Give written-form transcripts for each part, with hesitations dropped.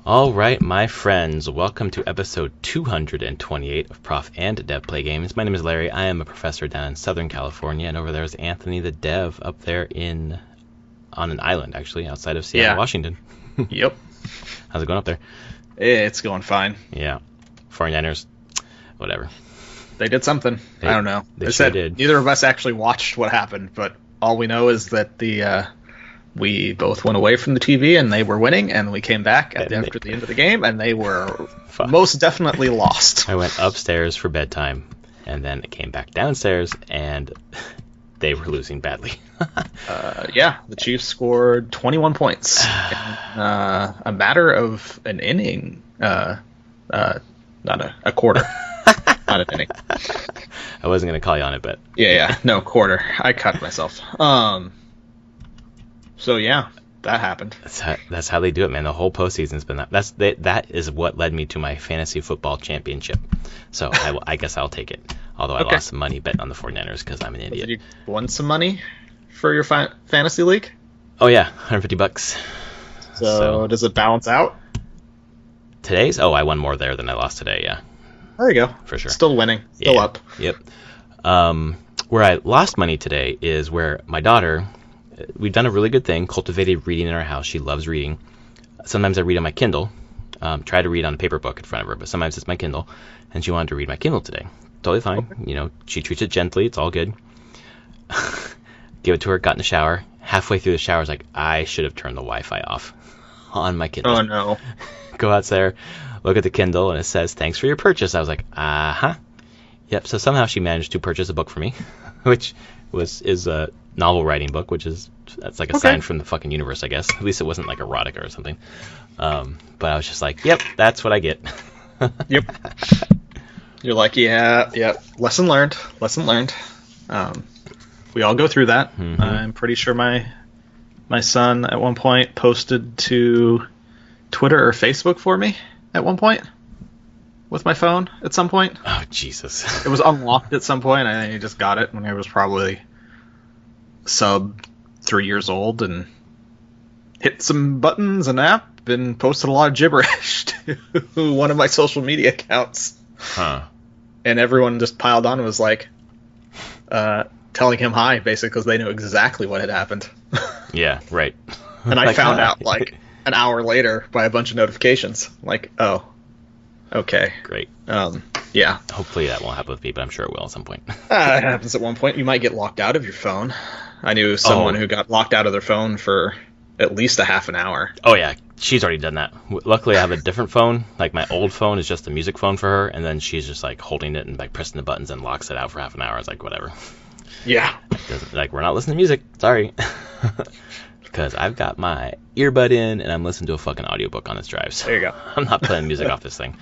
All right, my friends, welcome to episode 228 of Prof and Dev Play Games. My name is Larry. I am a professor down in Southern California, and over there is Anthony, the dev, up there on an island, actually, outside of Seattle, Washington. Yep. How's it going up there? It's going fine. Yeah. 49ers, whatever. They did something. I don't know. They sure did. Neither of us actually watched what happened, but all we know is that we both went away from the TV and they were winning, and we came back after the end of the game and they were most definitely lost. I went upstairs for bedtime and then I came back downstairs and they were losing badly. The Chiefs scored 21 points in a matter of an inning. Not a quarter. Not an inning. I wasn't going to call you on it, but... No, quarter. I cut myself. So yeah, that happened. That's how they do it, man. The whole postseason's been that. That is what led me to my fantasy football championship. So I guess I'll take it. Although I lost some money betting on the 49ers because I'm an idiot. Did you won some money for your fantasy league? Oh yeah, $150. So does it balance out? Today's? Oh, I won more there than I lost today. Yeah. There you go. For sure. Still winning. Still up. Yep. Where I lost money today is where my daughter. We've done a really good thing, cultivated reading in our house. She loves reading. Sometimes I read on my Kindle. Try to read on a paper book in front of her, but sometimes it's my Kindle. And she wanted to read my Kindle today. Totally fine. Okay. You know, she treats it gently. It's all good. Give it to her, got in the shower. Halfway through the shower, I was like, I should have turned the Wi-Fi off on my Kindle. Oh, no. Go out there, look at the Kindle, and it says, thanks for your purchase. I was like, uh-huh. Yep, so somehow she managed to purchase a book for me, which is a novel writing book, that's like a sign from the fucking universe, I guess. At least it wasn't like erotica or something. But I was just like, yep, that's what I get. Yep. You're like, yeah, lesson learned. We all go through that. Mm-hmm. I'm pretty sure my son at one point posted to Twitter or Facebook for me at one point with my phone at some point. Oh, Jesus. It was unlocked at some point, and he just got it when I was probably sub 3 years old and hit some buttons and app and posted a lot of gibberish to one of my social media accounts. Huh. And everyone just piled on and was like telling him hi, basically, because they knew exactly what had happened. Yeah, right. And I found out like an hour later by a bunch of notifications. Like, oh, okay. Great. Yeah. Hopefully that won't happen with me, but I'm sure it will at some point. It happens at one point. You might get locked out of your phone. I knew someone who got locked out of their phone for at least a half an hour. Oh, yeah. She's already done that. Luckily, I have a different phone. Like, my old phone is just a music phone for her, and then she's just, like, holding it and, like, pressing the buttons and locks it out for half an hour. It's like, whatever. Yeah. We're not listening to music. Sorry. Because I've got my earbud in, and I'm listening to a fucking audiobook on this drive. So there you go. I'm not playing music off this thing.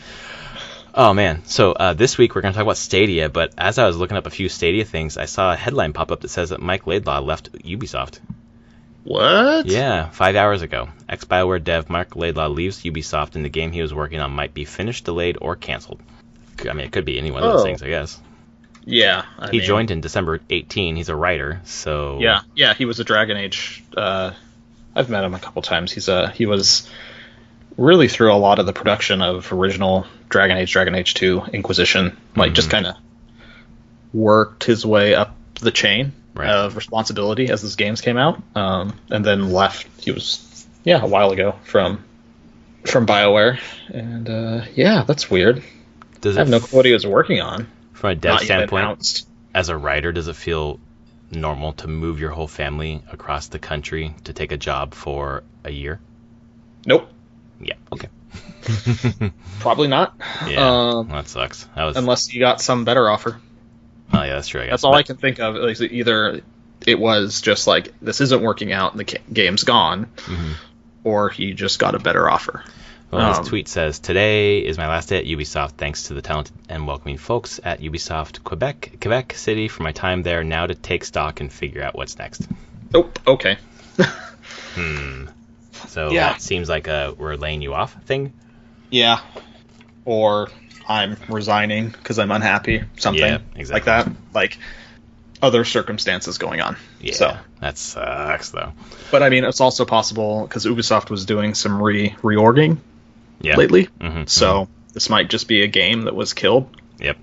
Oh, man. So this week we're going to talk about Stadia, but as I was looking up a few Stadia things, I saw a headline pop up that says that Mike Laidlaw left Ubisoft. What? Yeah, 5 hours ago. Ex-BioWare dev Mark Laidlaw leaves Ubisoft, and the game he was working on might be finished, delayed, or canceled. I mean, it could be any one of those things, I guess. Yeah. He joined in December 18. He's a writer, so... Yeah, he was a Dragon Age... I've met him a couple times. He was really through a lot of the production of original Dragon Age 2, Inquisition. Like, just kind of worked his way up the chain of responsibility as those games came out, and then left. He was, a while ago from BioWare, and that's weird. I have no clue what he was working on. From a dev standpoint, as a writer, does it feel normal to move your whole family across the country to take a job for a year? Nope. Yeah, okay. Probably not. Yeah, that sucks. Unless you got some better offer. Oh, yeah, that's true, I guess. That's all I can think of. Like, either it was just like, this isn't working out and the game's gone, or he just got a better offer. Well, his tweet says, today is my last day at Ubisoft. Thanks to the talented and welcoming folks at Ubisoft Quebec City for my time there. Now to take stock and figure out what's next. Oh, okay. So that seems like a we're laying you off thing? Yeah. Or I'm resigning because I'm unhappy. Something like that. Like other circumstances going on. Yeah, so that sucks, though. But, I mean, it's also possible because Ubisoft was doing some reorging lately. Mm-hmm. So this might just be a game that was killed. Yep.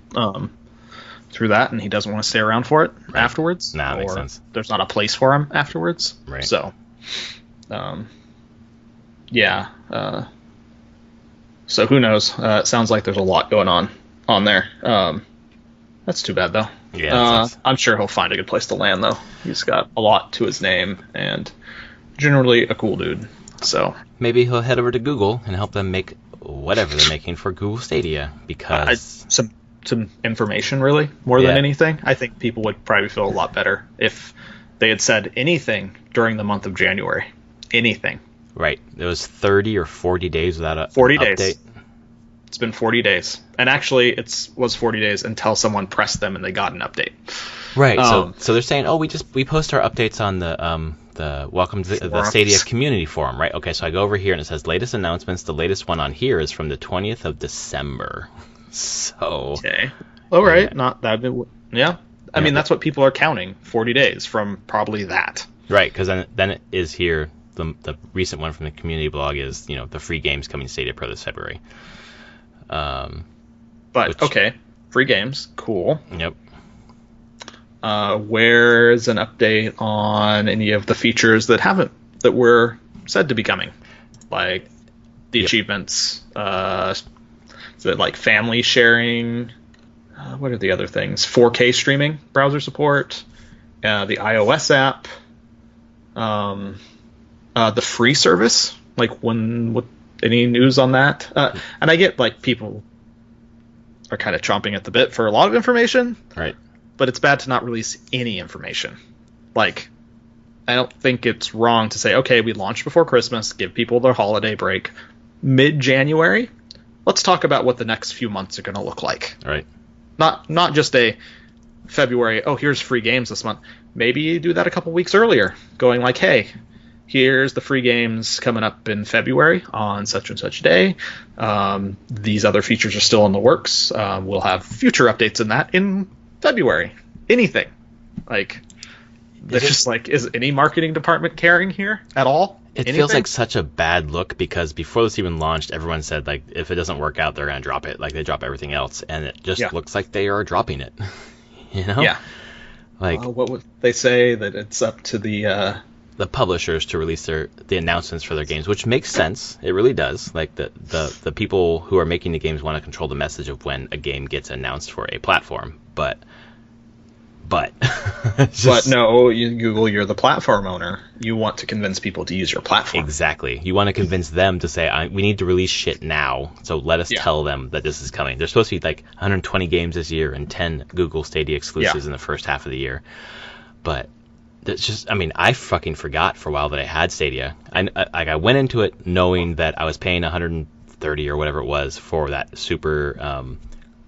Through that, and he doesn't want to stay around for it afterwards. Nah, that makes or sense. There's not a place for him afterwards. Right. So, yeah. So who knows? It sounds like there's a lot going on there. That's too bad, though. Yeah. I'm sure he'll find a good place to land, though. He's got a lot to his name, and generally a cool dude. So maybe he'll head over to Google and help them make whatever they're making for Google Stadia, because some information, really, more than anything. I think people would probably feel a lot better if they had said anything during the month of January. Anything. Right. It was 30 or 40 days without a 40 update. days. It's been 40 days. And actually, it was 40 days until someone pressed them and they got an update. Right. So they're saying, we post our updates on the welcome to the Stadia community forum, right? Okay, so I go over here and it says latest announcements. The latest one on here is from the 20th of December. So okay, all right, not that. Yeah, I mean that's what people are counting. 40 days from probably that. Right, because then it is here. The recent one from the community blog is the free games coming to Stadia Pro this February. Okay, free games, cool. Yep. Where's an update on any of the features that were said to be coming, like the achievements? Is it like family sharing? What are the other things? 4K streaming, browser support, the iOS app, the free service. Like what? Any news on that? And I get like people are kind of chomping at the bit for a lot of information, right? But it's bad to not release any information. Like, I don't think it's wrong to say, okay, we launched before Christmas, give people their holiday break. Mid-January, let's talk about what the next few months are going to look like. Right. Not just a February, here's free games this month. Maybe you do that a couple weeks earlier, going like, hey, here's the free games coming up in February on such and such day. These other features are still in the works. We'll have future updates in that in February. Anything. Like, they're just like, is any marketing department caring here at all? It feels like such a bad look, because before this even launched, everyone said, like, if it doesn't work out, they're going to drop it. Like, they drop everything else. And it just looks like they are dropping it. Yeah. Like, what would they say? That it's up to the publishers to release the announcements for their games, which makes sense. It really does. Like, the people who are making the games want to control the message of when a game gets announced for a platform. But no, Google, you're the platform owner. You want to convince people to use your platform. Exactly. You want to convince them to say, we need to release shit now, so let us tell them that this is coming. There's supposed to be like 120 games this year and 10 Google Stadia exclusives in the first half of the year. But it's just, I fucking forgot for a while that I had Stadia. I went into it knowing that I was paying 130 or whatever it was for that super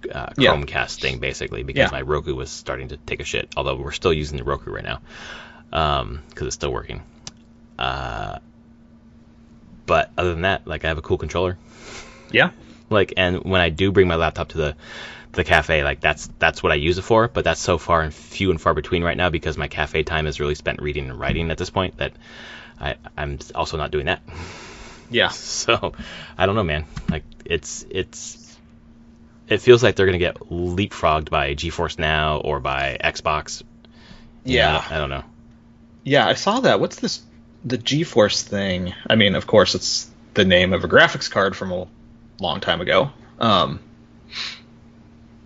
Chromecast thing, basically, because my Roku was starting to take a shit, although we're still using the Roku right now because it's still working. But other than that, like, I have a cool controller. Yeah. Like, and when I do bring my laptop to the cafe, like, that's what I use it for, but that's so far and few and far between right now, because my cafe time is really spent reading and writing at this point, that I'm also not doing that. Yeah. So I don't know, man. Like, it feels like they're going to get leapfrogged by GeForce Now or by Xbox. Yeah. I don't know. Yeah, I saw that. What's this? The GeForce thing. I mean, of course, it's the name of a graphics card from a long time ago.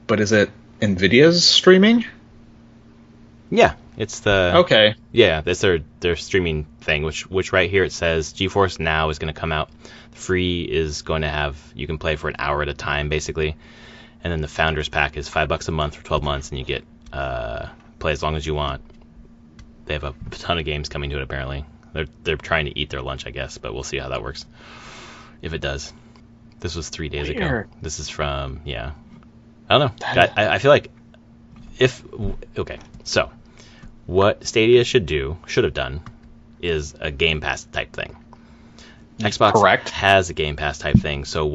But is it NVIDIA's streaming? Yeah, it's the... Okay. Yeah, that's their streaming thing, which right here it says GeForce Now is going to come out. Free is going to have... You can play for an hour at a time, basically. And then the Founders Pack is $5 a month for 12 months, and you get play as long as you want. They have a ton of games coming to it, apparently. They're trying to eat their lunch, I guess, but we'll see how that works. If it does. This was 3 days ago. This is from... Yeah. I don't know. I feel like okay, so what Stadia should have done is a Game Pass type thing. Xbox has a Game Pass type thing, so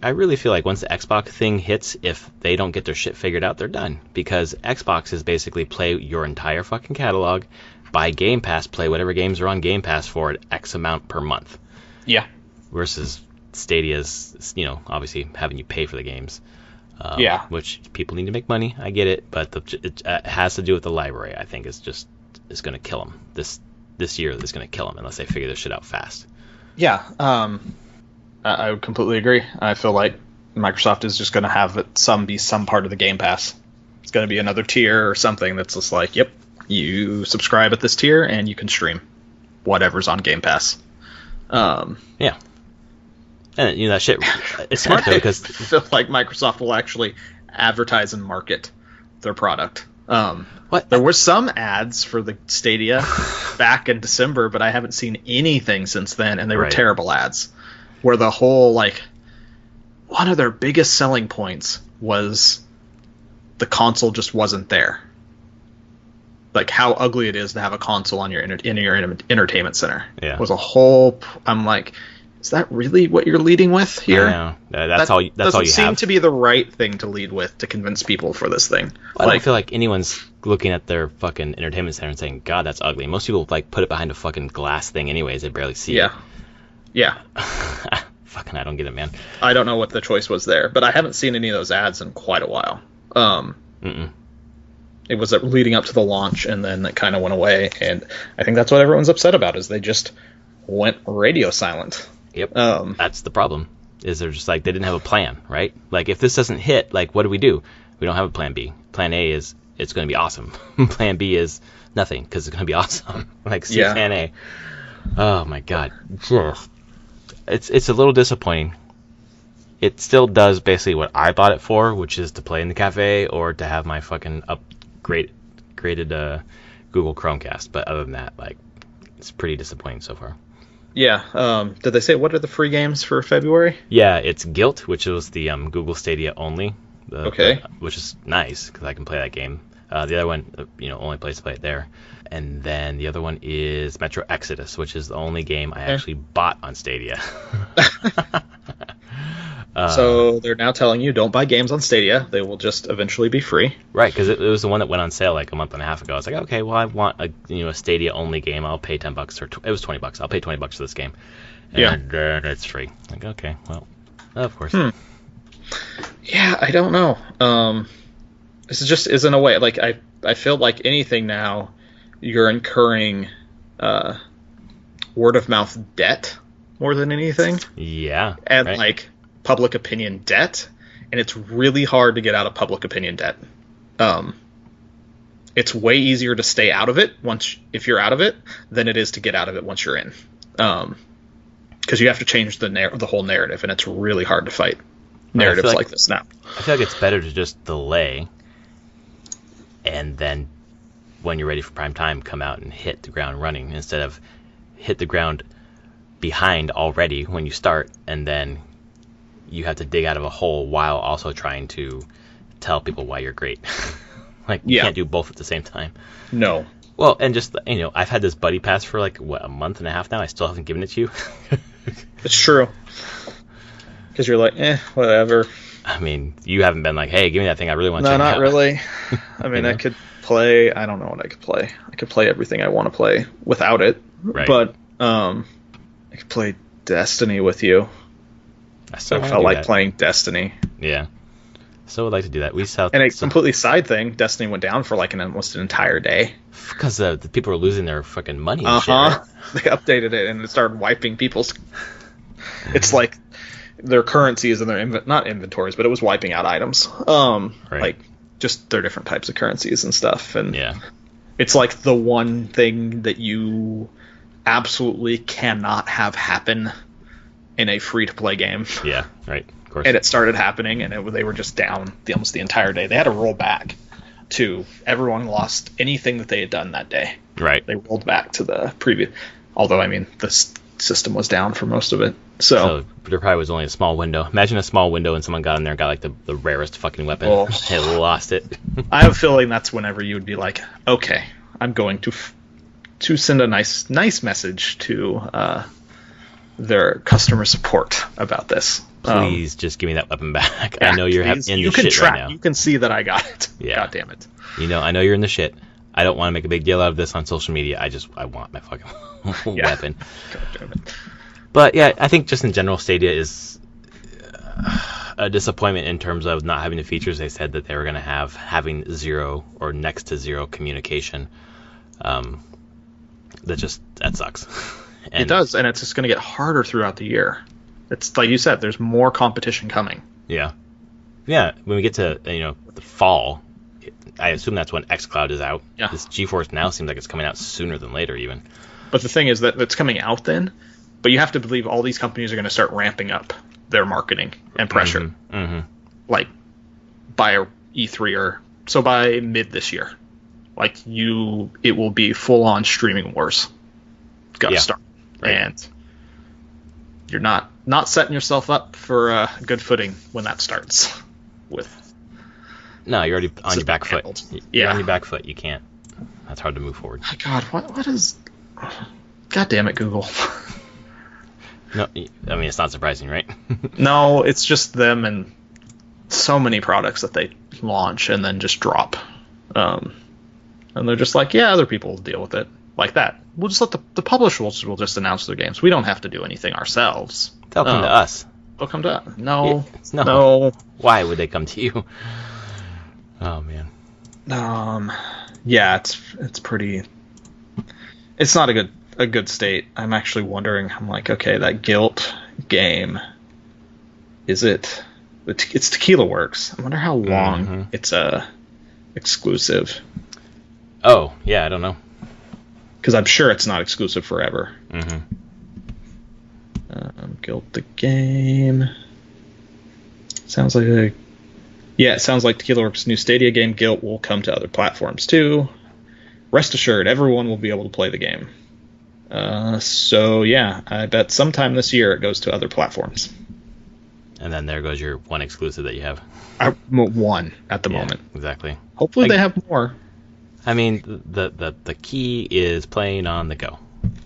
I really feel like once the Xbox thing hits, if they don't get their shit figured out, they're done. Because Xbox is basically play your entire fucking catalog, buy Game Pass, play whatever games are on Game Pass for X amount per month. Yeah. Versus Stadia's, obviously having you pay for the games. Which people need to make money. I get it, but it has to do with the library. I think is going to kill them this year. Is going to kill them unless they figure this shit out fast. Yeah, I would completely agree. I feel like Microsoft is just going to have it be some part of the Game Pass. It's going to be another tier or something that's just like, yep, you subscribe at this tier and you can stream whatever's on Game Pass. Yeah. And that shit, it's smart though, because I feel like Microsoft will actually advertise and market their product. What? There were some ads for the Stadia back in December, but I haven't seen anything since then, and they were terrible ads. Where the whole, one of their biggest selling points was the console just wasn't there. Like how ugly it is to have a console in your entertainment center. Yeah. Was a whole. I'm like, is that really what you're leading with here? I know. That's all you have. Doesn't seem to be the right thing to lead with to convince people for this thing. Well, I don't feel like anyone's looking at their fucking entertainment center and saying, God, that's ugly. Most people put it behind a fucking glass thing anyways. They barely see it. Yeah. Fucking, I don't get it, man. I don't know what the choice was there, but I haven't seen any of those ads in quite a while. It was leading up to the launch, and then it kind of went away, and I think that's what everyone's upset about, is they just went radio silent. Yep. That's the problem, is they're just they didn't have a plan, right? If this doesn't hit, what do? We don't have a plan B. Plan A is it's going to be awesome. Plan B is nothing, because it's going to be awesome. Plan A. Oh, my God. It's a little disappointing. It still does basically what I bought it for, which is to play in the cafe or to have my fucking upgraded Google Chromecast. But other than that, it's pretty disappointing so far. Yeah. Did they say what are the free games for February? Yeah, it's Guilt, which was the Google Stadia only. Which is nice because I can play that game. The other one, only place to play it there. And then the other one is Metro Exodus, which is the only game I actually bought on Stadia. So they're now telling you don't buy games on Stadia. They will just eventually be free. Right, because it was the one that went on sale a month and a half ago. I was like, okay, well, I want a Stadia only game. I'll pay $10 or it was $20. I'll pay $20 for this game. And it's free. Okay, well, of course. Yeah, I don't know. This just isn't a way. I feel like anything now, you're incurring word of mouth debt more than anything. Yeah. And public opinion debt, and it's really hard to get out of public opinion debt. It's way easier to stay out of it if you're out of it than it is to get out of it once you're in. Because you have to change the whole narrative, and it's really hard to fight narratives like this now. I feel like it's better to just delay, and then when you're ready for prime time, come out and hit the ground running instead of hit the ground behind already when you start, and then you have to dig out of a hole while also trying to tell people why you're great. You can't do both at the same time. No. Well, and just, I've had this buddy pass for a month and a half now. I still haven't given it to you. It's true. Because you're whatever. I mean, you haven't been hey, give me that thing. I really want to check it out. No, not really. I mean, I could play, I don't know what I could play. I could play everything I want to play without it. Right. But I could play Destiny with you. I felt like playing Destiny. Yeah. So would like to do that. And a completely side thing, Destiny went down for almost an entire day. Because the people were losing their fucking money and shit, right? They updated it and it started wiping people's... It's their currencies and their... not inventories, but it was wiping out items. Just their different types of currencies and stuff. And it's the one thing that you absolutely cannot have happen in a free-to-play game. Yeah, right. Of course. And it started happening, and they were just down almost the entire day. They had to roll back to everyone lost anything that they had done that day. Right. They rolled back to the previous... Although, the system was down for most of it. So there probably was only a small window. Imagine a small window and someone got in there and got the rarest fucking weapon. They lost it. I have a feeling that's whenever you would be okay, I'm going to send a nice message to their customer support about this. Please just give me that weapon back. I know you're in the shit right now. You can see that I got it. Yeah. God damn it. I know you're in the shit. I don't want to make a big deal out of this on social media. I want my fucking weapon. God damn it. But yeah, I think just in general, Stadia is a disappointment in terms of not having the features they said that they were going to have, having zero or next to zero communication. That sucks. And it does, and it's just going to get harder throughout the year. It's like you said, there's more competition coming. Yeah. When we get to the fall, I assume that's when xCloud is out. Yeah. This GeForce Now seems like it's coming out sooner than later, even. But the thing is that it's coming out then. But you have to believe all these companies are going to start ramping up their marketing and pressure, like by E3 or so by mid this year. Like it will be full on streaming wars. It's got to start, right. And you're not setting yourself up for a good footing when that starts. No, you're already on your back foot. You're on your back foot. You can't. That's hard to move forward. Oh God, what is? God damn it, Google. No, I mean it's not surprising, right? No, it's just them and so many products that they launch and then just drop, and they're just like, yeah, other people will deal with it like that. We'll just let the publishers will just announce their games. We don't have to do anything ourselves. They'll come to us. They'll come to us. No. Why would they come to you? Oh man. Yeah, it's pretty. It's not a good state. I'm actually wondering. I'm like, okay, that Guilt game. Is it? It's Tequila Works. I wonder how long it's exclusive. Oh yeah, I don't know. Because I'm sure it's not exclusive forever. Guilt the game. Sounds like it sounds like Tequila Works' new Stadia game, Guilt, will come to other platforms too. Rest assured, everyone will be able to play the game. So yeah, I bet sometime this year it goes to other platforms. And then there goes your one exclusive that you have. One at the moment. Exactly. Hopefully they have more. I mean, the key is playing on the go,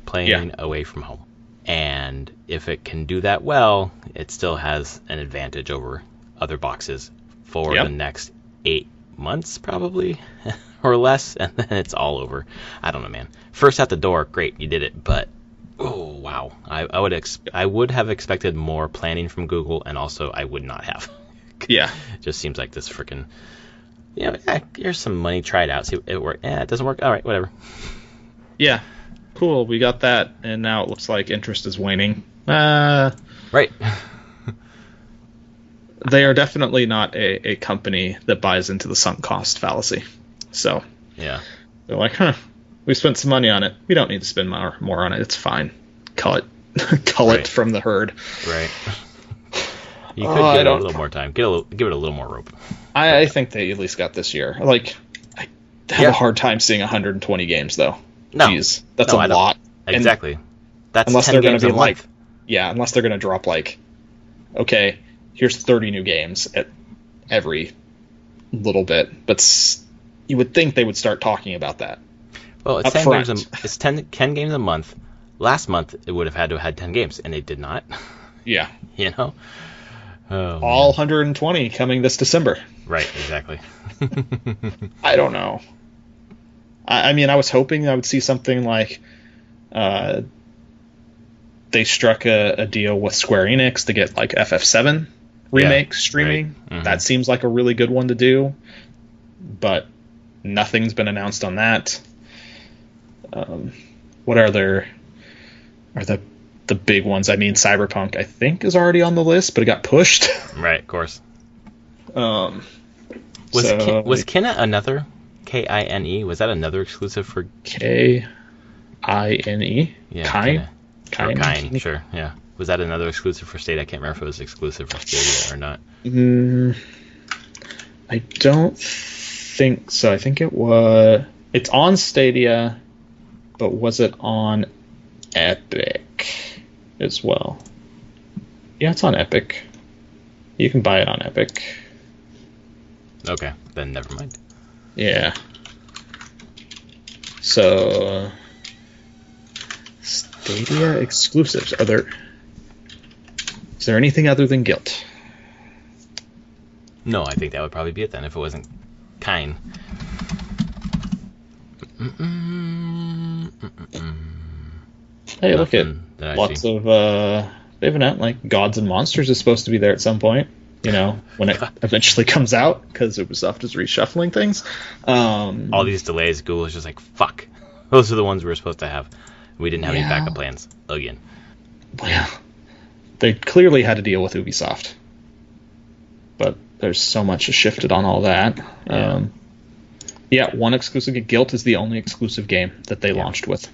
playing away from home. And if it can do that well, it still has an advantage over other boxes for the next 8 months, probably, or less, and then it's all over. I don't know, man. First out the door, great, you did it, but oh wow, I would have expected more planning from Google, and also I would not have. Yeah, it just seems like this freaking. Here's some money, try it out, see if it works. It doesn't work. All right, whatever. Yeah, cool. We got that, and now it looks like interest is waning. Right. They are definitely not a company that buys into the sunk cost fallacy. So yeah, they're like, we spent some money on it. We don't need to spend more on it. It's fine. Cull it from the herd. Right. You could give it a little more time. Give it a little more rope. I think they at least got this year. Like, I have a hard time seeing 120 games though. No, jeez, that's a lot. Exactly. That's unless 10 they're going games to be a month. unless they're going to drop like, okay, here's 30 new games at every little bit. But you would think they would start talking about that. Well, it's 10 games a month. Last month it would have had to have had 10 games, and they did not. Yeah. All 120 coming this December. Right, exactly. I don't know. I mean, I was hoping I would see something like they struck a deal with Square Enix to get like FF7 remake streaming. Right. That seems like a really good one to do, but nothing's been announced on that. What are the big ones? I mean, Cyberpunk, I think, is already on the list, but it got pushed. Right, of course. Was Kina another Kine? Was that another exclusive for Kine? Yeah, Kine, sure. Yeah. Was that another exclusive for Stadia? I can't remember if it was exclusive for Stadia or not. I don't think so. I think it was. It's on Stadia, but was it on Epic as well? Yeah, it's on Epic. You can buy it on Epic. Okay, then never mind. Yeah. So Stadia exclusives. Is there anything other than Guilt? No, I think that would probably be it then if it wasn't Kine. Hey, look at Nothing that I lots see. of they have an app like Gods and Monsters is supposed to be there at some point. You know, when it eventually comes out, because Ubisoft is reshuffling things. All these delays, Google is just like, fuck. Those are the ones we were supposed to have. We didn't have any Yeah. backup plans again. Well, they clearly had to deal with Ubisoft, but there's so much shifted on all that. Yeah. Yeah, one exclusive. Guilt is the only exclusive game that they launched with.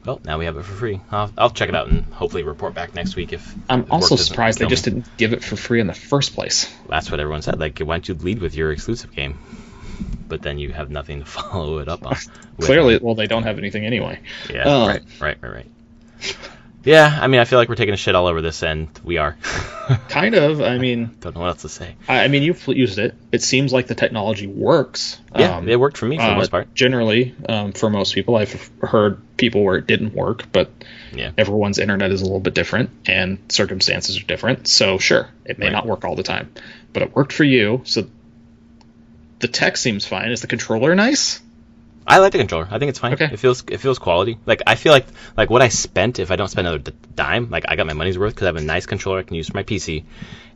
Well, now we have it for free. I'll check it out and hopefully report back next week if. I'm work also doesn't surprised they kill just me. didn't give it for free in the first place. That's what everyone said. Like, why don't you lead with your exclusive game? But then you have nothing to follow it up on. with. Clearly, well, they don't have anything anyway. Yeah. Right. Yeah. I mean, I feel like we're taking a shit all over this, and we are. Kind of. I mean, Don't know what else to say. I mean, you've used it. It seems like the technology works. Yeah, it worked for me for the most part. Generally, for most people, I've heard people where it didn't work, but Yeah. everyone's internet is a little bit different and circumstances are different. So sure, it may Right. not work all the time, but it worked for you. So the tech seems fine. Is the controller nice? I like the controller. I think it's fine. Okay. It feels quality. Like, I feel like what I spent, if I don't spend another dime, like, I got my money's worth because I have a nice controller I can use for my PC,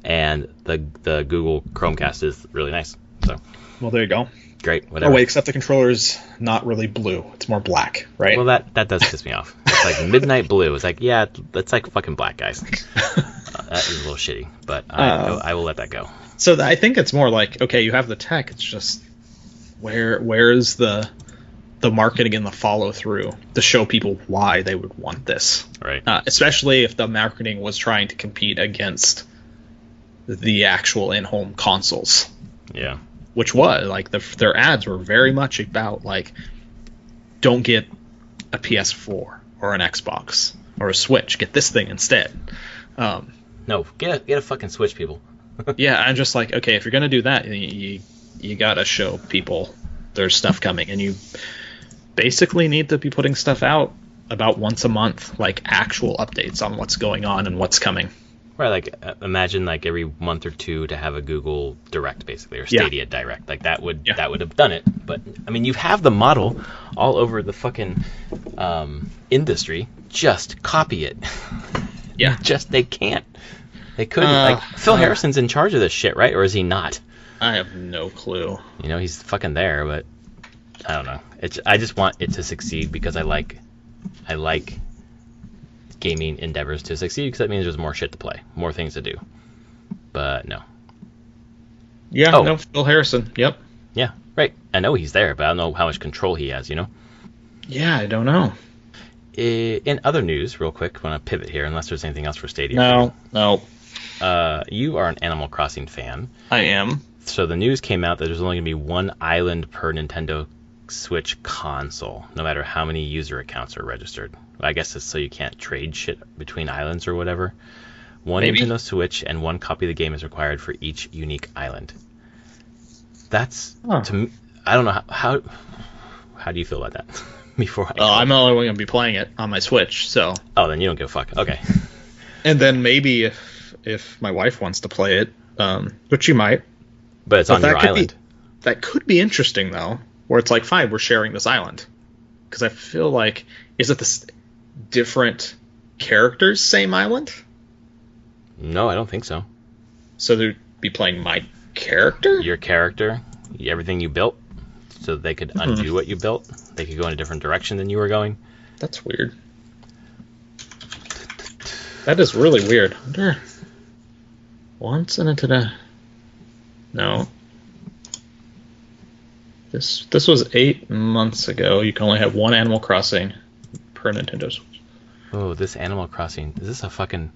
and the Google Chromecast is really nice. So Well, there you go. great, whatever. Oh wait, except the controller's not really blue. It's more black, right? Well, that does piss me off. It's like midnight blue. It's like, yeah, that's like fucking black, guys. That is a little shitty, but I will let that go. So I think it's more like, okay, you have the tech. It's just where is the marketing and the follow through to show people why they would want this, Right. especially if the marketing was trying to compete against the actual in-home consoles, Yeah. which was like their ads were very much about like, don't get a PS4 or an Xbox or a Switch, get this thing instead. No, get a fucking Switch, people. Yeah, I'm just like, okay, if you're gonna do that, you gotta show people there's stuff coming, and you basically need to be putting stuff out about once a month, like actual updates on what's going on and what's coming. Right, like, imagine like every month or two to have a Google Direct, basically, or Yeah. Stadia Direct. Like, that would have done it. But I mean, you have the model all over the fucking industry. Just copy it. Yeah. Just they can't. They couldn't. Like, Phil Harrison's in charge of this shit, right? Or is he not? I have no clue. You know, he's fucking there, but I don't know. I just want it to succeed because I like gaming endeavors to succeed because that means there's more shit to play, more things to do. But no. Yeah, Oh. no, Phil Harrison. Yep. Yeah, right. I know he's there, but I don't know how much control he has, you know? Yeah, I don't know. In other news, real quick, I want to pivot here, unless there's anything else for Stadia. No, You are an Animal Crossing fan. I am. So the news came out that there's only going to be one island per Nintendo Switch console, no matter how many user accounts are registered. I guess it's so you can't trade shit between islands or whatever. One Maybe. Nintendo Switch and one copy of the game is required for each unique island. That's, to me, I don't know, how do you feel about that? Before I'm only going to be playing it on my Switch, so. Oh, then you don't give a fuck. Okay. And then maybe if my wife wants to play it, which she might. But it's on your island. That could be interesting, though, where it's like, fine, we're sharing this island. Because I feel like, is it this different characters, same island? No, I don't think so. So they'd be playing my character? Your character, everything you built, so they could undo what you built. They could go in a different direction than you were going. That's weird. That is really weird. I wonder. Once in a no. This was 8 months ago. You can only have one Animal Crossing per Nintendo Switch. Oh, this Animal Crossing. Is this a fucking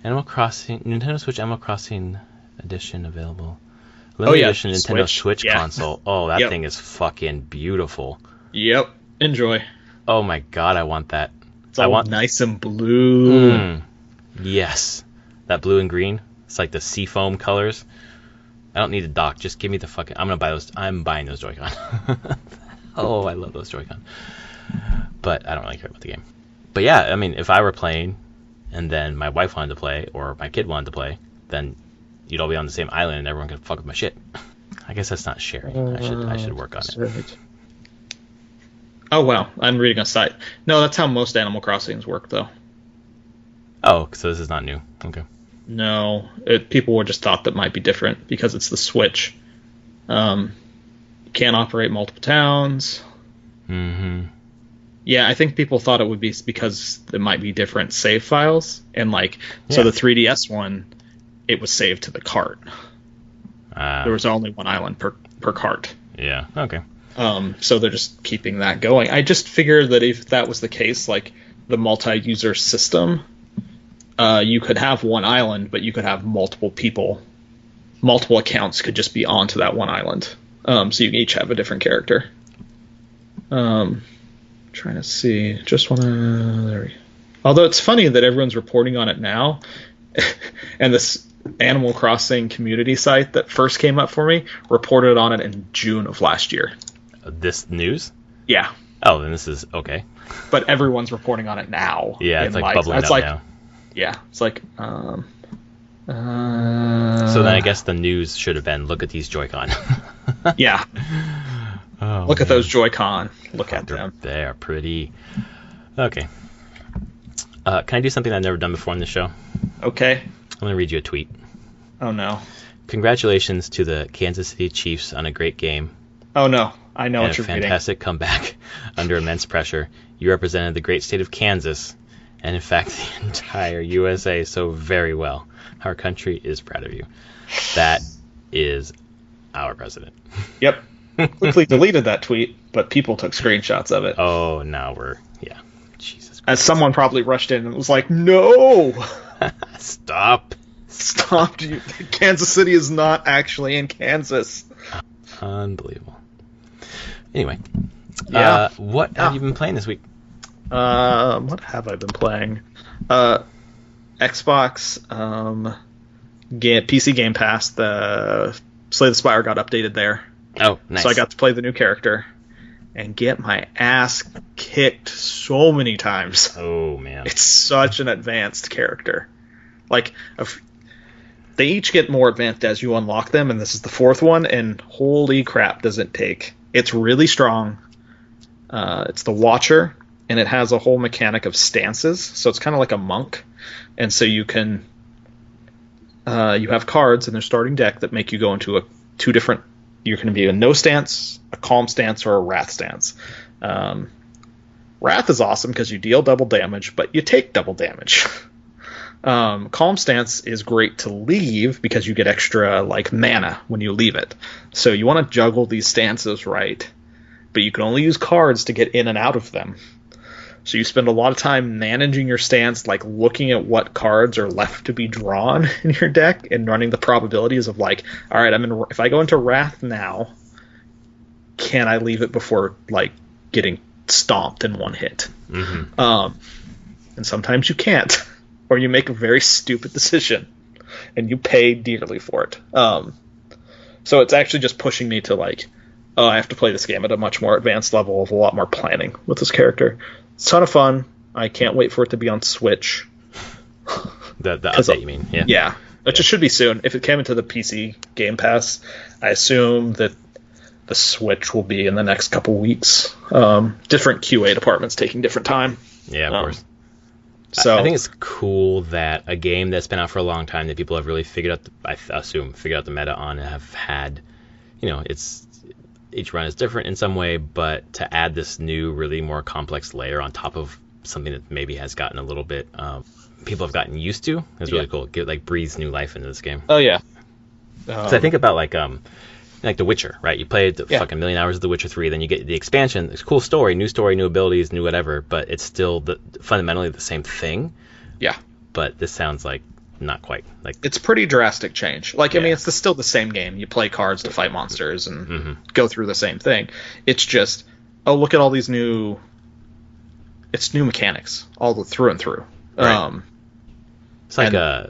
Animal Crossing Nintendo Switch Animal Crossing edition available? Limited edition Nintendo Switch console. Oh, that thing is fucking beautiful. Yep. Enjoy. Oh my god, I want that. It's all nice and blue. Yes. That blue and green. It's like the seafoam colors. I don't need a dock. Just give me the fucking... I'm buying those Joy-Con. Oh, I love those Joy-Con. But I don't really care about the game. But yeah, I mean, if I were playing and then my wife wanted to play or my kid wanted to play, then you'd all be on the same island and everyone could fuck with my shit. I guess that's not sharing. I should work on it. Right. Oh, wow. I'm reading a site. No, that's how most Animal Crossings work, though. Oh, so this is not new. Okay. No, people were just thought that might be different because it's the Switch. You can't operate multiple towns. Mm-hmm. Yeah, I think people thought it would be because it might be different save files. And, so the 3DS one, it was saved to the cart. There was only one island per cart. Yeah, okay. So they're just keeping that going. I just figured that if that was the case, like the multi-user system, you could have one island, but you could have multiple people. Multiple accounts could just be onto that one island. So you each have a different character. Trying to see. Just want to... There we go. Although it's funny that everyone's reporting on it now, and this Animal Crossing community site that first came up for me reported on it in June of last year. This news? Yeah. Oh, then this is okay. But everyone's reporting on it now. Yeah, it's like bubbling up now. Yeah, it's like... So then I guess the news should have been, look at these Joy-Con. Yeah. Oh, look at those Joy-Con. Look at them. They are pretty. Okay. Can I do something I've never done before on this show? Okay. I'm going to read you a tweet. Oh, no. Congratulations to the Kansas City Chiefs on a great game. Oh, no. I know what you're reading. A fantastic comeback under immense pressure. You represented the great state of Kansas, and in fact the entire USA so very well. Our country is proud of you. That is our president. Yep. Quickly deleted that tweet, but people took screenshots of it. Oh, now yeah. Jesus Christ. As someone probably rushed in and was like, no! Stop. Kansas City is not actually in Kansas. Unbelievable. Anyway. Yeah. What have you been playing this week? What have I been playing? Xbox, PC Game Pass, the Slay the Spire got updated there. Oh, nice. So I got to play the new character and get my ass kicked so many times. Oh, man. It's such an advanced character. They each get more advanced as you unlock them, and this is the fourth one, and holy crap does it take. It's really strong. It's the Watcher, and it has a whole mechanic of stances, so it's kind of like a monk. And so you can... you have cards in their starting deck that make you go into two different... You're going to be a no stance, a calm stance, or a wrath stance. Wrath is awesome because you deal double damage, but you take double damage. Calm stance is great to leave because you get extra mana when you leave it. So you want to juggle these stances right, but you can only use cards to get in and out of them. So you spend a lot of time managing your stance, looking at what cards are left to be drawn in your deck and running the probabilities of all right, if I go into Wrath now, can I leave it before getting stomped in one hit? Mm-hmm. And sometimes you can't, or you make a very stupid decision and you pay dearly for it. So it's actually just pushing me to I have to play this game at a much more advanced level of a lot more planning with this character. It's a ton of fun. I can't wait for it to be on Switch. The update, you mean? Yeah. Yeah. Which it should be soon. If it came into the PC Game Pass, I assume that the Switch will be in the next couple weeks. Different QA departments taking different time. Yeah, of course. So I think it's cool that a game that's been out for a long time that people have really figured out the meta on and have had, it's... Each run is different in some way, but to add this new, really more complex layer on top of something that maybe has gotten a little bit people have gotten used to is really cool. It breathes new life into this game. Oh yeah. So I think about The Witcher, right? You play fucking million hours of The Witcher 3, then you get the expansion. It's a cool story, new abilities, new whatever, but it's still fundamentally the same thing. Yeah. But this sounds not quite it's pretty drastic change. I mean, it's still the same game. You play cards to fight monsters and go through the same thing. It's just, look at all these new mechanics all through and through. Right. It's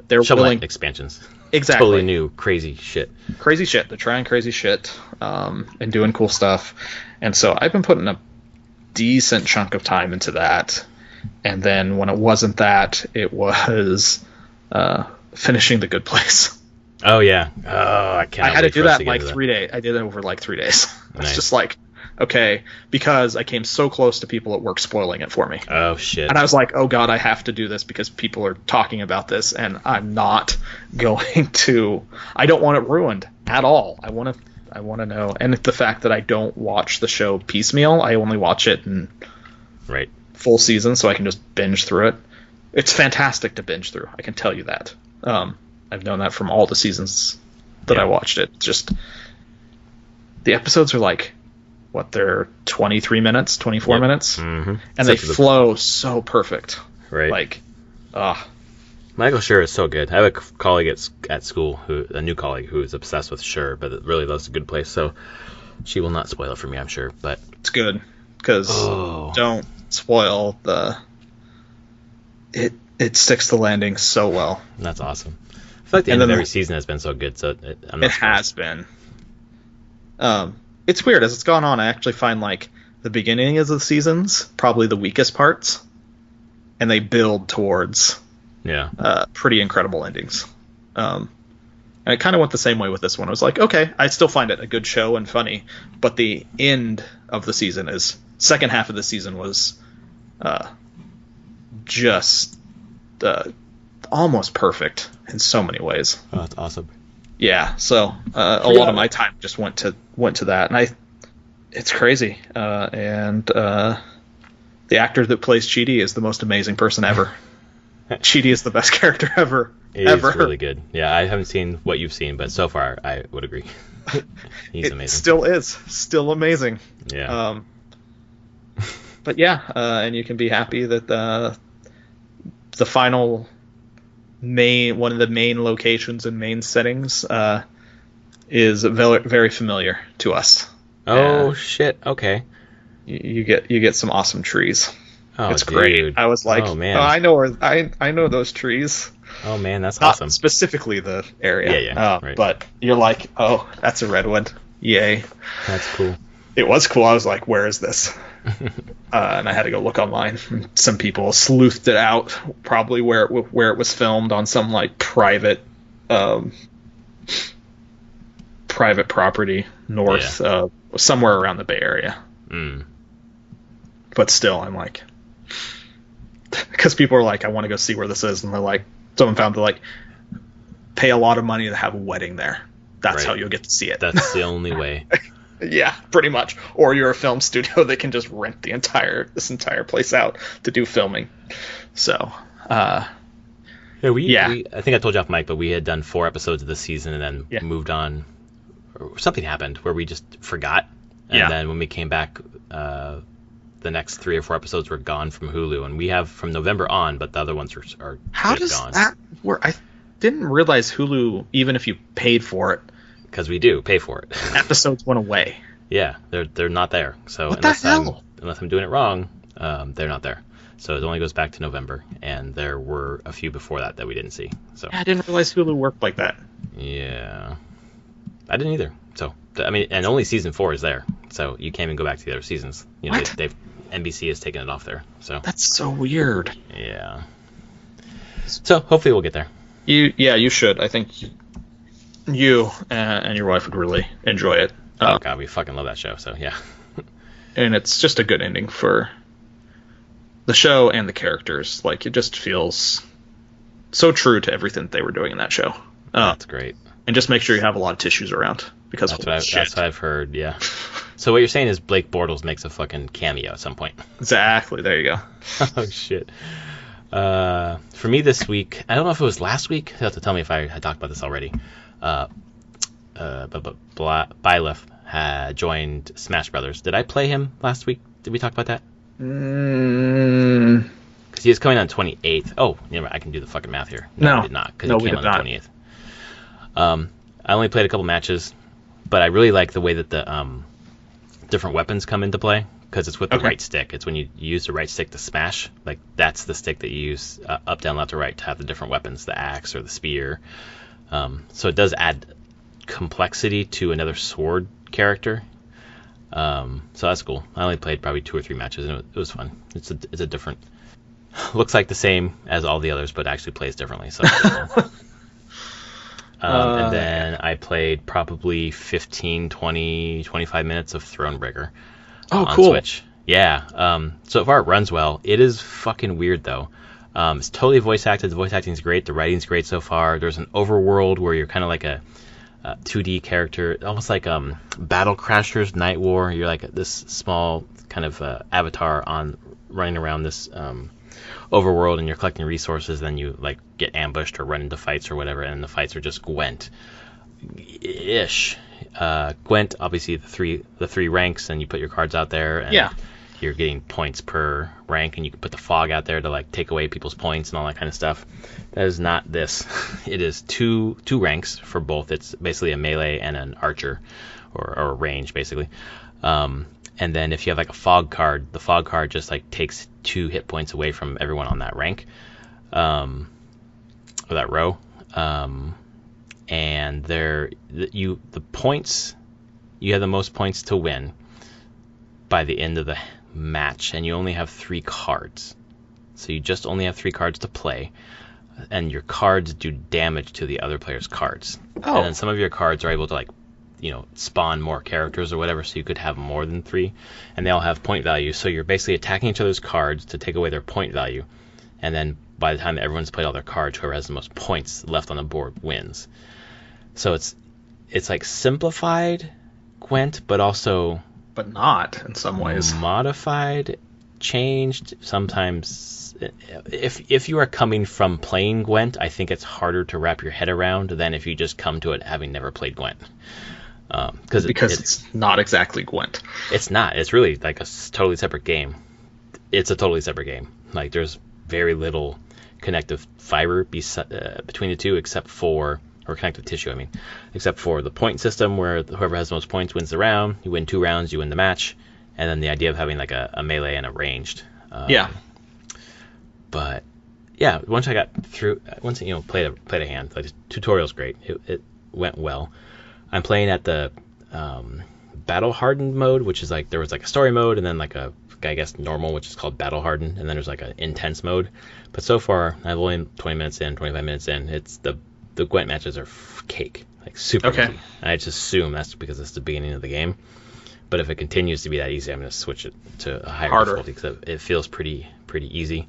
they're Shovel Knight expansions. Exactly. Totally new crazy shit. They're trying crazy shit and doing cool stuff. And so I've been putting a decent chunk of time into that. And then when it wasn't that, it was finishing The Good Place. Oh yeah. Oh, I can't. I had to do that in 3 days. I did it over 3 days. It's just okay, because I came so close to people at work spoiling it for me. Oh shit. And I was like, oh god, I have to do this because people are talking about this, and I'm not going to. I don't want it ruined at all. I want to know. And the fact that I don't watch the show piecemeal, I only watch it in full season, so I can just binge through it. It's fantastic to binge through. I can tell you that. I've known that from all the seasons that I watched it. Just the episodes are like, what, they're 23 minutes, 24 minutes, and they flow so perfect. Right. Like, Michael Schur is so good. I have a colleague at school, a new colleague, who is obsessed with Schur, but it really loves A Good Place, so she will not spoil it for me, I'm sure. But it's good, because don't spoil it sticks the landing so well. That's awesome. I feel like the end of every season has been so good, so it has been. It's weird, as it's gone on, I actually find like the beginning of the seasons probably the weakest parts, and they build towards pretty incredible endings. And I kind of went the same way with this one. I was like, okay, I still find it a good show and funny, but the end of the season second half of the season was just almost perfect in so many ways. Oh, that's awesome. Yeah, so a lot of my time just went to that, and it's crazy. And the actor that plays Chidi is the most amazing person ever. Chidi is the best character ever. He's really good. Yeah, I haven't seen what you've seen, but so far I would agree. He's amazing. Still amazing. Yeah. But yeah, and you can be happy that the final one of the main locations and main settings is very, very familiar to us. Oh shit! Okay. You get some awesome trees. Oh, it's great. I was like, oh man, I know those trees. Oh man, that's Not awesome. Specifically the area. Yeah. Right. But you're like, oh, that's a redwood. Yay. That's cool. It was cool. I was like, where is this? And I had to go look online. Some people sleuthed it out, probably where it was filmed on some like private property north, somewhere around the Bay Area. But still, I'm like, because people are like, I want to go see where this is, and they're like, someone found to like pay a lot of money to have a wedding there. That's how you'll get to see it. That's the only way. Yeah, pretty much. Or you're a film studio that can just rent this entire place out to do filming. So, I think I told you off mic, but we had done 4 episodes of this season and then moved on. Or something happened where we just forgot, and then when we came back, the next 3 or 4 episodes were gone from Hulu, and we have from November on, but the other ones are how does gone. That work? I didn't realize Hulu, even if you paid for it. Because we do pay for it. Episodes went away. Yeah, they're not there. So what the hell? Unless I'm doing it wrong, they're not there. So it only goes back to November, and there were a few before that we didn't see. So I didn't realize Hulu worked like that. Yeah, I didn't either. So I mean, and only season 4 is there, so you can't even go back to the other seasons. You know, NBC has taken it off there. So that's so weird. Yeah. So hopefully we'll get there. You should. I think you and your wife would really enjoy it. Oh god, we fucking love that show. So yeah. And it's just a good ending for the show and the characters. Like, it just feels so true to everything that they were doing in that show. That's great. And just make sure you have a lot of tissues around, because that's what I've heard. Yeah. So what you're saying is Blake Bortles makes a fucking cameo at some point. Exactly. There you go. Oh shit. For me this week, I don't know if it was last week. You'll have to tell me if I talked about this already. But Byleth had joined Smash Brothers. Did I play him last week? Did we talk about that? Because he is coming on 28th. Oh, never mind. I can do the fucking math here. No, I did not. Because he came on the 28th. I only played a couple matches, but I really like the way that the different weapons come into play, because it's with the right stick. It's when you use the right stick to smash. Like, that's the stick that you use up, down, left, or right to have the different weapons, the axe or the spear. So it does add complexity to another sword character. So that's cool. I only played probably 2 or 3 matches, and it was fun. It's a different... Looks like the same as all the others, but actually plays differently. So and then I played probably 15, 20, 25 minutes of Thronebreaker. Oh, on cool. Switch. Yeah. So far it runs well. It is fucking weird though. It's totally voice acted. The voice acting is great. The writing's great so far. There's an overworld where you're kind of like a 2D character, almost like Battle Crashers Night War. You're like this small kind of avatar on running around this overworld, and you're collecting resources. Then you like get ambushed or run into fights or whatever, and the fights are just Gwent-ish. Gwent, obviously the three ranks, and you put your cards out there, and you're getting points per rank, and you can put the fog out there to like take away people's points and all that kind of stuff. That is not this. It is two ranks for both. It's basically a melee and an archer, or a range basically. And then if you have like a fog card, the fog card just like takes 2 hit points away from everyone on that rank, or that row. And you have the most points to win by the end of the match, and you only have 3 cards. So you just only have 3 cards to play, and your cards do damage to the other player's cards. Oh. And then some of your cards are able to spawn more characters or whatever, so you could have more than 3, and they all have point value. So you're basically attacking each other's cards to take away their point value, and then by the time everyone's played all their cards, whoever has the most points left on the board wins. So it's like simplified Gwent, but also not in some ways modified, changed. Sometimes if you are coming from playing Gwent, I think it's harder to wrap your head around than if you just come to it having never played Gwent. Because it's not exactly Gwent. It's not. It's really like a totally separate game. It's a totally separate game. Like there's very little connective fiber between the two, or connective tissue, except for the point system where whoever has the most points wins the round. You win 2 rounds, you win the match, and then the idea of having like a melee and a ranged. But yeah, once I got through, played a hand, like the tutorial's great. It went well. I'm playing at the battle hardened mode, which is like there was like a story mode and then like a I guess normal, which is called battle hardened, and then there's like an intense mode. But so far, I've only 20 minutes in, 25 minutes in. It's the Gwent matches are cake, like super easy. I just assume that's because it's the beginning of the game. But if it continues to be that easy, I'm going to switch it to a higher difficulty because it feels pretty easy.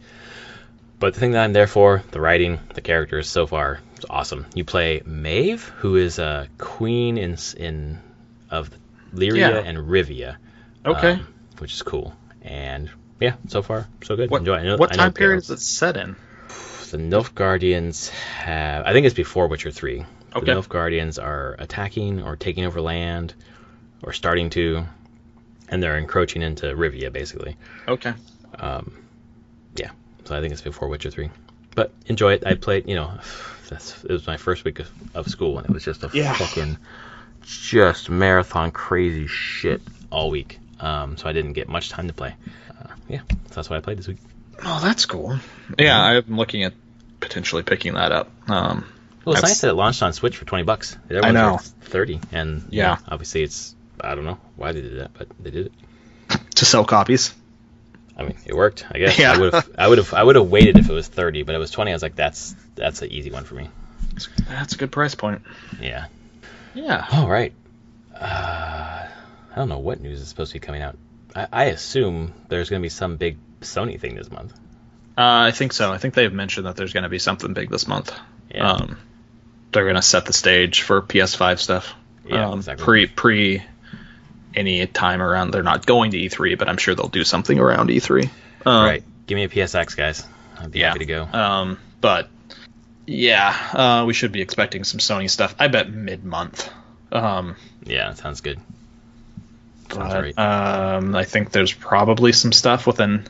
But the thing that I'm there for, the writing, the characters, so far, it's awesome. You play Maeve, who is a queen of Lyria and Rivia. Okay. Which is cool. And yeah, so far, so good. Enjoy it. What time period is it set in? The Nilfgaardians I think it's before Witcher 3. Okay. The Nilfgaardians are attacking or taking over land, or starting to, and they're encroaching into Rivia, basically. Okay. Yeah, so I think it's before Witcher 3. But enjoy it. I played, it was my first week of school, and it was just fucking just marathon crazy shit all week. So I didn't get much time to play. So that's what I played this week. Oh, that's cool. Yeah, I'm looking at potentially picking that up. Well, it's nice that it launched on Switch for $20. I know. $30, and obviously it's, I don't know why they did that, but they did it to sell copies. It worked, I guess. Yeah. I would have waited if it was $30, but it was $20. I was like, that's an easy one for me. That's a good price point. Yeah. Yeah. All right. I don't know what news is supposed to be coming out. I assume there's going to be some big Sony thing this month. I think so. I think they've mentioned that there's going to be something big this month. Yeah. They're going to set the stage for PS5 stuff. Yeah, exactly. Pre any time around. They're not going to E3, but I'm sure they'll do something around E3. Right. Give me a PSX, guys. I'd be happy to go. But yeah, we should be expecting some Sony stuff. I bet mid-month. Yeah, that sounds good. Sounds right. I think there's probably some stuff within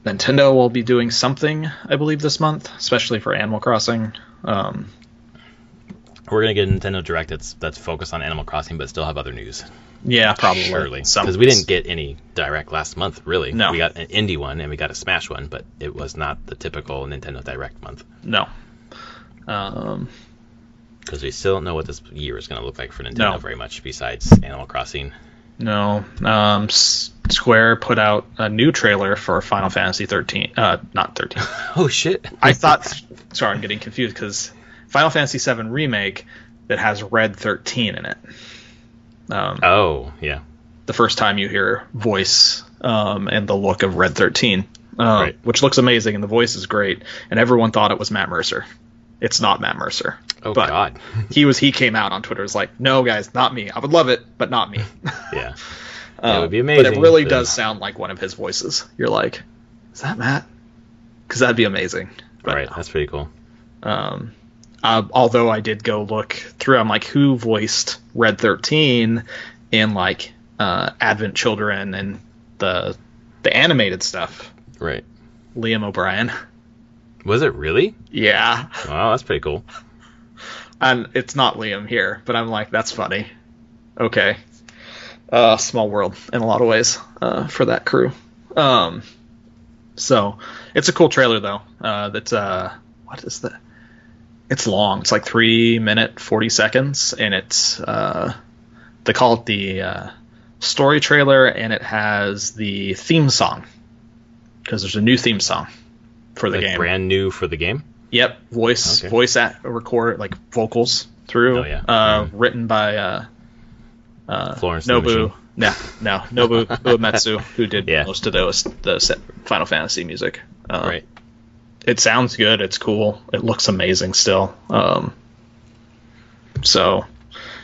Nintendo will be doing something, I believe, this month, especially for Animal Crossing. We're going to get a Nintendo Direct that's focused on Animal Crossing, but still have other news. Yeah, probably. Surely. Because we didn't get any Direct last month, really. No. We got an indie one, and we got a Smash one, but it was not the typical Nintendo Direct month. No. Because we still don't know what this year is going to look like for Nintendo very much, besides Animal Crossing. No. Square put out a new trailer for Final Fantasy 13. Not 13. Oh, shit. I thought... Sorry, I'm getting confused, because Final Fantasy 7 Remake that has Red 13 in it. Oh, yeah. the first time you hear voice and the look of Red 13, Right. which looks amazing, and the voice is great, and everyone thought it was Matt Mercer. It's not Matt Mercer. Oh, but God. he came out on Twitter, was like, no, guys, not me. I would love it, but not me. Yeah. It would be amazing. But it really does sound like one of his voices. You're like, is that Matt? Because that'd be amazing. But Right, no. that's pretty cool. Although I did go look through, I'm like, who voiced Red 13 in like Advent Children and the animated stuff? Right. Liam O'Brien. Was it really? Yeah. Wow, that's pretty cool. And it's not Liam here, but I'm like, that's funny. Okay. Small world in a lot of ways for that crew. So it's a cool trailer though. That's what is that? It's long. It's like 3 minutes 40 seconds, and it's they call it the story trailer, and it has the theme song because there's a new theme song for the game. Brand new for the game? Yep, voice record, like vocals through. Oh, yeah. Written by Florence Nobu. Nobu Uematsu, who did Yeah. most of the Final Fantasy music. Right. It sounds good. It's cool. It looks amazing still. So,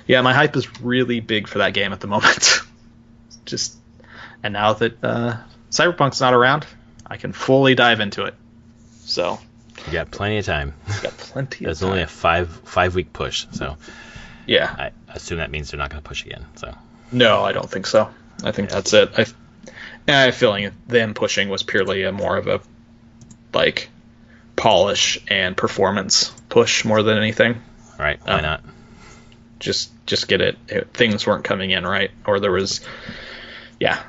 yeah, my hype is really big for that game at the moment. And now that Cyberpunk's not around, I can fully dive into it. So You got plenty of time. got plenty of It's time. only a five week push, so Yeah. I assume that means they're not going to push again. So No, I don't think so. I think that's it. I have a feeling them pushing was purely more of a like polish and performance push more than anything. right, why not? Just get it. Things weren't coming in right, or there was, yeah.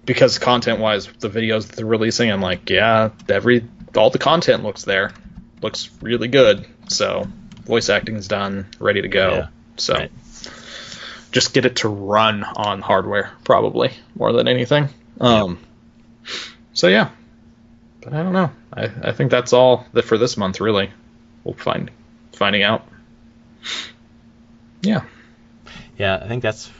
Because content wise, the videos that they're releasing, I'm like, yeah, all the content looks really good. So voice acting's done, ready to go. Yeah, so right. just get it to run on hardware, probably more than anything. So yeah, but I don't know. I think that's all that for this month. Really, we'll finding out. Yeah. Yeah, I think that's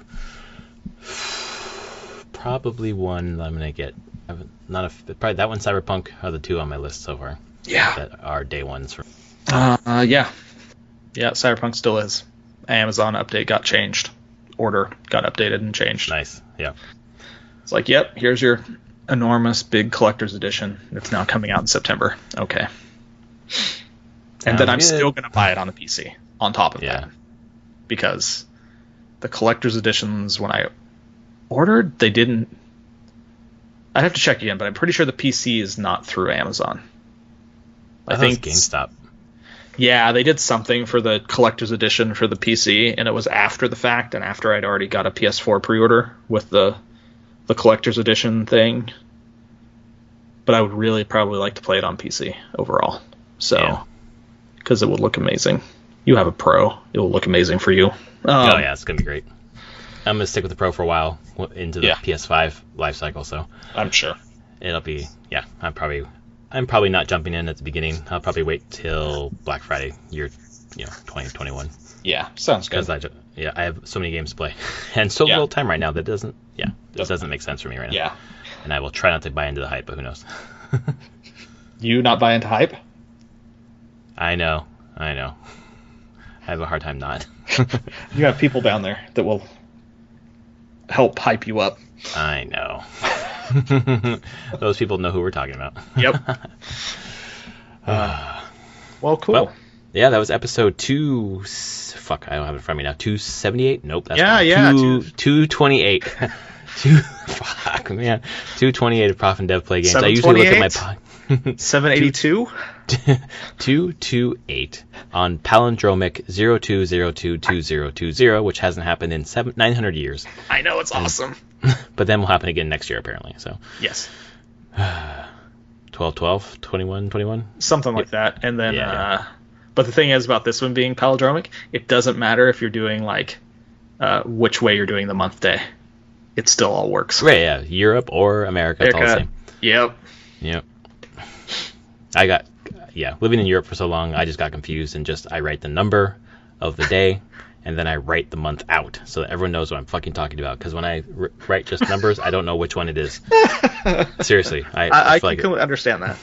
probably one that I'm going to get. Probably that one, Cyberpunk, are the two on my list so far. Yeah. That are day ones for. Yeah. Cyberpunk still is. Amazon update got changed. Order got updated and changed. Nice. Yeah. It's like, yep, here's your enormous big collector's edition. It's now coming out in September. Okay. And then I'm still going to buy it on the PC on top of that. Because the collector's editions, when I ordered, they didn't. I'd have to check again, but I'm pretty sure the PC is not through Amazon. I think GameStop. Yeah, they did something for the collector's edition for the PC, and it was after the fact, and after I'd already got a PS4 pre-order with the collector's edition thing. But I would really probably like to play it on PC overall. So, because it would look amazing. You have a Pro, it will look amazing for you. Oh yeah, it's gonna be great. I'm gonna stick with the Pro for a while into the PS5 life cycle, so I'm sure it'll be. Yeah, I'm probably not jumping in at the beginning. I'll probably wait till Black Friday, 2021. Yeah, sounds good. Because I have so many games to play, and so little time right now that doesn't make sense for me right now. Yeah, and I will try not to buy into the hype, but who knows? You not buy into hype? I know. I have a hard time not. You have people down there that will help hype you up. I know. Those people know who we're talking about. Yep. Well, cool. Well, yeah, that was episode 2. Fuck, I don't have it in front of me now. 278? Nope. That's 228. Fuck, man. 228 of Prof and Dev Play Games. I usually look at my 782? 228 on palindromic 02022020, which hasn't happened in 900 years. I know, it's awesome. But then will happen again next year, apparently. So yes. 12, 21. Something like that. And then, but the thing is about this one being palindromic, it doesn't matter if you're doing like which way you're doing the month day. It still all works. Right, yeah. Europe or America, it's all the same. Yep. Living in Europe for so long, I just got confused and I write the number of the day and then I write the month out so that everyone knows what I'm fucking talking about. Because when I write just numbers, I don't know which one it is. Seriously, I feel can understand that.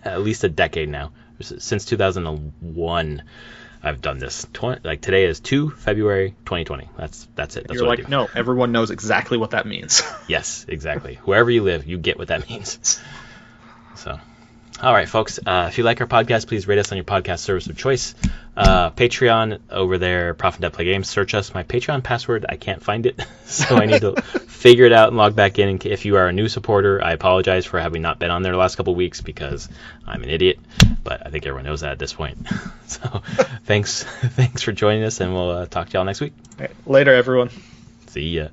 At least a decade now. Since 2001, I've done this. Like today is 2 February 2020. That's it. That's You're what like, no, everyone knows exactly what that means. Yes, exactly. Wherever you live, you get what that means. So, all right, folks. If you like our podcast, please rate us on your podcast service of choice. Patreon over there, Prof and Dad Play Games. Search us. My Patreon password, I can't find it, so I need to figure it out and log back in. And if you are a new supporter, I apologize for having not been on there the last couple of weeks because I'm an idiot. But I think everyone knows that at this point. So, thanks for joining us, and we'll talk to y'all next week. All right, later, everyone. See ya.